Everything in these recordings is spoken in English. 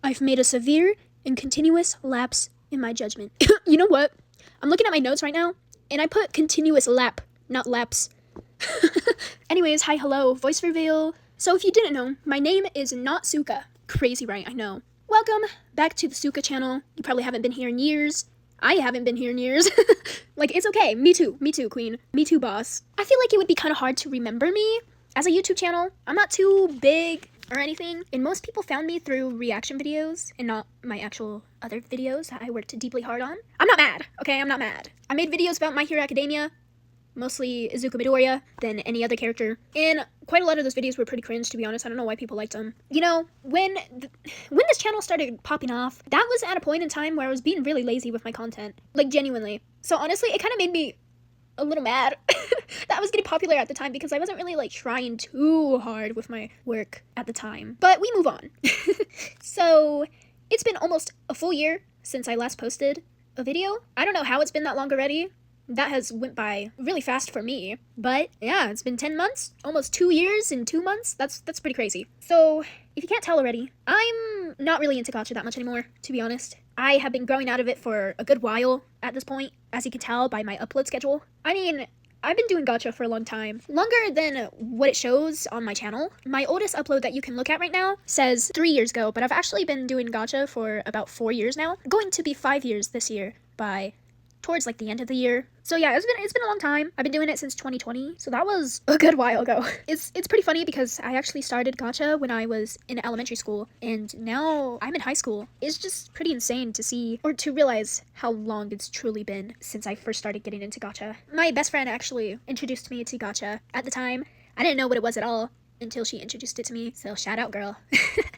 I've made a severe and continuous lapse in my judgment. You know what? I'm looking at my notes right now, and I put continuous lap, not lapse. Anyways, hi, hello, voice reveal. So if you didn't know, my name is not Suka. Crazy, right? I know. Welcome back to the Suka channel. You probably haven't been here in years. I haven't been here in years. Like, it's okay. Me too, queen. Me too, boss. I feel like it would be kind of hard to remember me as a YouTube channel. I'm not too big or anything, and most people found me through reaction videos and not my actual other videos that I worked deeply hard on. I'm not mad, okay? I'm not mad. I made videos about My Hero Academia, mostly Izuku Midoriya, than any other character. And quite a lot of those videos were pretty cringe, to be honest. I don't know why people liked them. You know, when this channel started popping off, that was at a point in time where I was being really lazy with my content. Like, genuinely. So honestly, it kind of made me a little mad that I was getting popular at the time because I wasn't really, like, trying too hard with my work at the time. But we move on. So, it's been almost a full year since I last posted a video. I don't know how it's been that long already. That has went by really fast for me. But yeah, it's been 10 months, almost 2 years in 2 months. That's pretty crazy. So if you can't tell already, I'm not really into gacha that much anymore, to be honest. I have been growing out of it for a good while at this point, as you can tell by my upload schedule. I mean, I've been doing gacha for a long time. Longer than what it shows on my channel. My oldest upload that you can look at right now says 3 years ago, but I've actually been doing gacha for about 4 years now. Going to be 5 years this year by towards like the end of the year. So yeah, it's been a long time. I've been doing it since 2020, so that was a good while ago. It's pretty funny because I actually started gacha when I was in elementary school, and now I'm in high school. It's just pretty insane to see, or to realize how long it's truly been since I first started getting into gacha. My best friend actually introduced me to gacha. At the time, I didn't know what it was at all until she introduced it to me, so shout out, girl.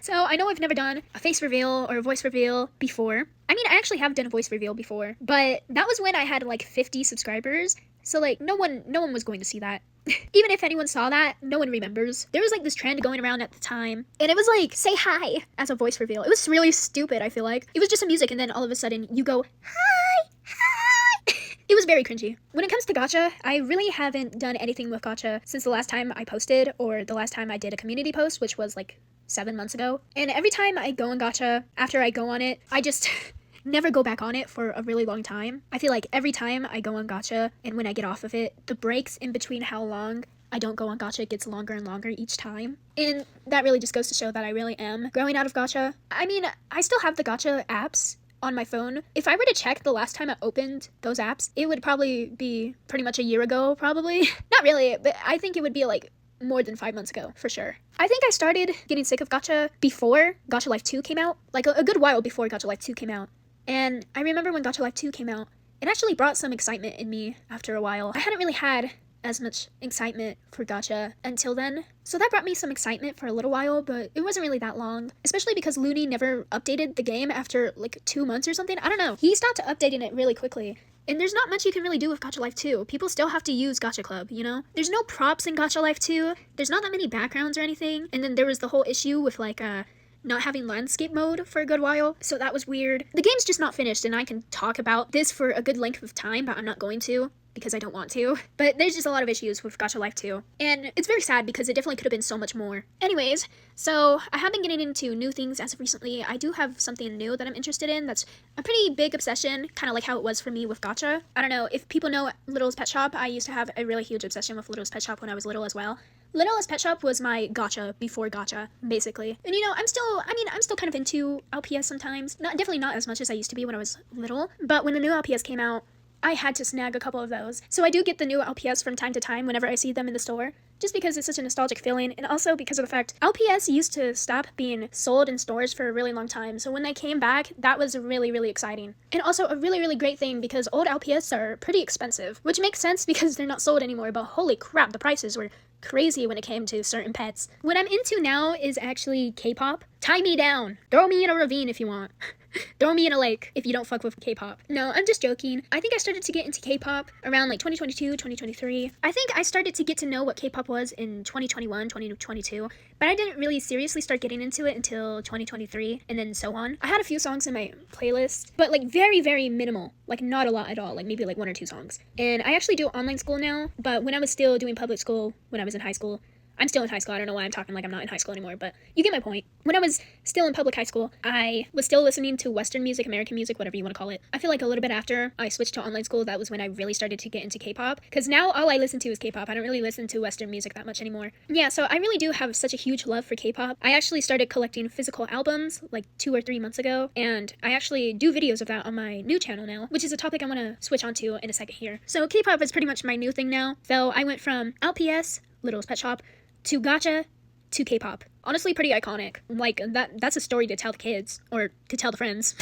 So I know I've never done a face reveal or a voice reveal before. I mean, I actually have done a voice reveal before, but that was when I had like 50 subscribers, so like no one was going to see that. Even if anyone saw that, no one remembers. There was like this trend going around at the time, and it was like, say hi as a voice reveal. It was really stupid, I feel like. It was just a music, and then all of a sudden you go, hi, hi. It was very cringy. When it comes to gacha, I really haven't done anything with gacha since the last time I posted, or the last time I did a community post, which was like 7 months ago. And every time I go on gacha, after I go on it, I just never go back on it for a really long time. I feel like every time I go on gacha, and when I get off of it, the breaks in between how long I don't go on gacha gets longer and longer each time. And that really just goes to show that I really am growing out of gacha. I mean, I still have the gacha apps on my phone. If I were to check the last time I opened those apps, it would probably be pretty much a year ago, probably. Not really, but I think it would be like more than 5 months ago, for sure. I think I started getting sick of gacha before Gacha Life 2 came out, like a good while before Gacha Life 2 came out. And I remember when Gacha Life 2 came out, it actually brought some excitement in me after a while. I hadn't really had as much excitement for gacha until then, so that brought me some excitement for a little while, but it wasn't really that long, especially because Looney never updated the game after like 2 months or something. I don't know. He stopped updating it really quickly. And there's not much you can really do with Gacha Life 2. People still have to use Gacha Club, you know? There's no props in Gacha Life 2. There's not that many backgrounds or anything. And then there was the whole issue with like not having landscape mode for a good while, so that was weird. The game's just not finished, and I can talk about this for a good length of time, but I'm not going to, because I don't want to. But there's just a lot of issues with Gacha Life 2, and it's very sad because it definitely could have been so much more. Anyways, so I have been getting into new things as of recently. I do have something new that I'm interested in that's a pretty big obsession, kind of like how it was for me with gacha. I don't know, if people know Littlest Pet Shop, I used to have a really huge obsession with Littlest Pet Shop when I was little as well. Littlest Pet Shop was my gacha before gacha, basically. And you know, I'm still kind of into LPS sometimes. Definitely not as much as I used to be when I was little, but when the new LPS came out, I had to snag a couple of those. So I do get the new LPS from time to time whenever I see them in the store, just because it's such a nostalgic feeling, and also because of the fact LPS used to stop being sold in stores for a really long time, so when they came back, that was really, really exciting. And also a really, really great thing because old LPS are pretty expensive, which makes sense because they're not sold anymore, but holy crap, the prices were crazy when it came to certain pets. What I'm into now is actually K-pop. Tie me down. Throw me in a ravine if you want. Throw me in a lake if you don't fuck with K-pop. No, I'm just joking. I think I started to get into K-pop around like 2022, 2023. I think I started to get to know what K-pop was in 2021, 2022, but I didn't really seriously start getting into it until 2023, and then so on. I had a few songs in my playlist, but like very, very minimal. Like not a lot at all, like maybe like 1 or 2 songs. And I actually do online school now, but when I was still doing public school, when I was in high school, I'm still in high school. I don't know why I'm talking like I'm not in high school anymore, but you get my point. When I was still in public high school, I was still listening to Western music, American music, whatever you want to call it. I feel like a little bit after I switched to online school, that was when I really started to get into K-pop. Because now all I listen to is K-pop. I don't really listen to Western music that much anymore. Yeah, so I really do have such a huge love for K-pop. I actually started collecting physical albums like 2 or 3 months ago, and I actually do videos of that on my new channel now, which is a topic I want to switch onto in a second here. So K-pop is pretty much my new thing now. So I went from LPS, Littlest Pet Shop, to Gacha, to K-pop. Honestly, pretty iconic. Like, that's a story to tell the kids, or to tell the friends.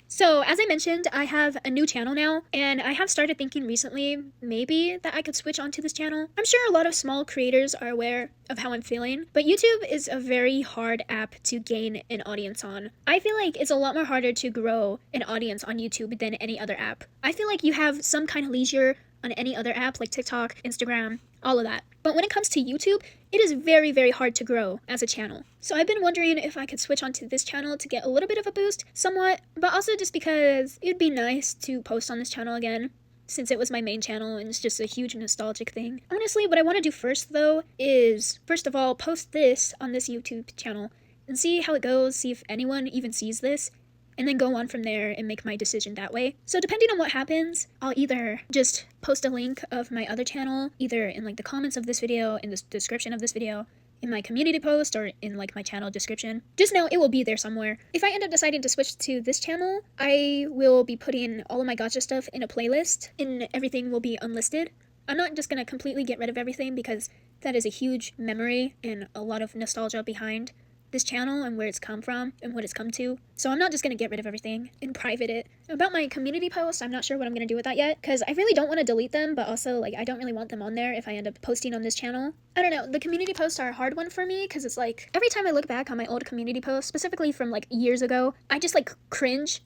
So, as I mentioned, I have a new channel now, and I have started thinking recently, maybe that I could switch onto this channel. I'm sure a lot of small creators are aware of how I'm feeling, but YouTube is a very hard app to gain an audience on. I feel like it's a lot more harder to grow an audience on YouTube than any other app. I feel like you have some kind of leisure on any other app like TikTok, Instagram, all of that. But when it comes to YouTube, it is very, very hard to grow as a channel. So I've been wondering if I could switch onto this channel to get a little bit of a boost, somewhat, but also just because it'd be nice to post on this channel again, since it was my main channel and it's just a huge nostalgic thing. Honestly, what I want to do first though is, first of all, post this on this YouTube channel and see how it goes, see if anyone even sees this, and then go on from there and make my decision that way. So depending on what happens, I'll either just post a link of my other channel, either in like the comments of this video, in the description of this video, in my community post, or in like my channel description. Just know it will be there somewhere. If I end up deciding to switch to this channel, I will be putting all of my gacha stuff in a playlist and everything will be unlisted. I'm not just gonna completely get rid of everything because that is a huge memory and a lot of nostalgia behind this channel and where it's come from and what it's come to. So I'm not just gonna get rid of everything and private it. About my community posts, I'm not sure what I'm gonna do with that yet, because I really don't want to delete them, but also like I don't really want them on there if I end up posting on this channel. I don't know, the community posts are a hard one for me because it's like every time I look back on my old community posts, specifically from like years ago, I just like cringe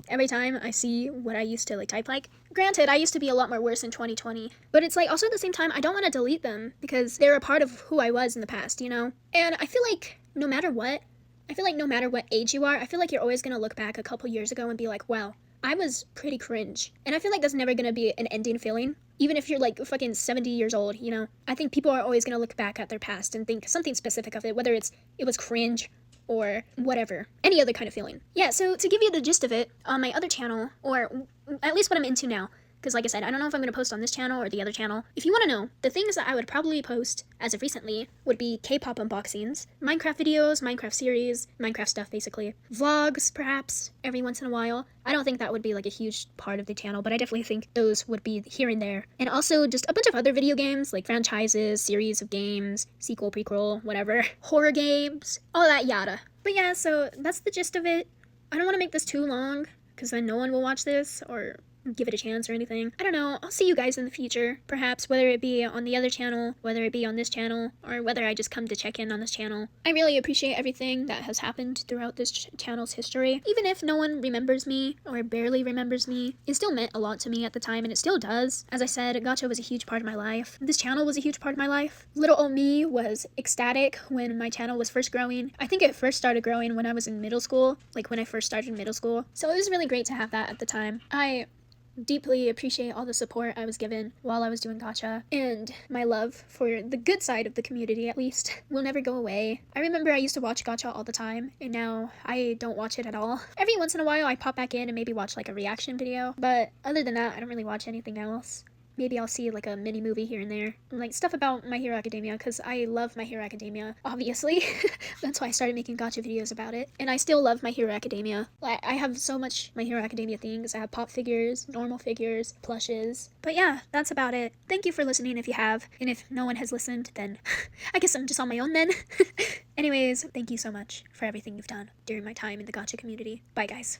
every time I see what I used to like type like. Granted, I used to be a lot more worse in 2020, but it's like also at the same time I don't want to delete them because they're a part of who I was in the past, you know? And I feel like no matter what age you are, I feel like you're always going to look back a couple years ago and be like, wow, I was pretty cringe. And I feel like that's never going to be an ending feeling. Even if you're like fucking 70 years old, you know? I think people are always going to look back at their past and think something specific of it, whether it was cringe or whatever, any other kind of feeling. Yeah, so to give you the gist of it, on my other channel, or at least what I'm into now, because like I said, I don't know if I'm going to post on this channel or the other channel. If you want to know, the things that I would probably post as of recently would be K-pop unboxings, Minecraft videos, Minecraft series, Minecraft stuff basically, vlogs perhaps, every once in a while. I don't think that would be like a huge part of the channel, but I definitely think those would be here and there. And also just a bunch of other video games, like franchises, series of games, sequel, prequel, whatever, horror games, all that yada. But yeah, so that's the gist of it. I don't want to make this too long, because then no one will watch this, or give it a chance or anything. I don't know. I'll see you guys in the future, perhaps, whether it be on the other channel, whether it be on this channel, or whether I just come to check in on this channel. I really appreciate everything that has happened throughout this channel's history. Even if no one remembers me or barely remembers me, it still meant a lot to me at the time, and it still does. As I said, gacha was a huge part of my life. This channel was a huge part of my life. Little old me was ecstatic when my channel was first growing. I think it first started growing when I was in middle school, like when I first started middle school. So it was really great to have that at the time. I deeply appreciate all the support I was given while I was doing gacha, and my love for the good side of the community, at least, will never go away. I remember I used to watch gacha all the time, and now I don't watch it at all. Every once in a while I pop back in and maybe watch like a reaction video, but other than that I don't really watch anything else. Maybe I'll see like a mini movie here and there, like stuff about My Hero Academia, because I love My Hero Academia, obviously. That's why I started making gacha videos about it, and I still love My Hero Academia. I have so much My Hero Academia things. I have pop figures, normal figures, plushes. But yeah, that's about it. Thank you for listening if you have, and if no one has listened, then I guess I'm just on my own then. Anyways, thank you so much for everything you've done during my time in the gacha community. Bye guys.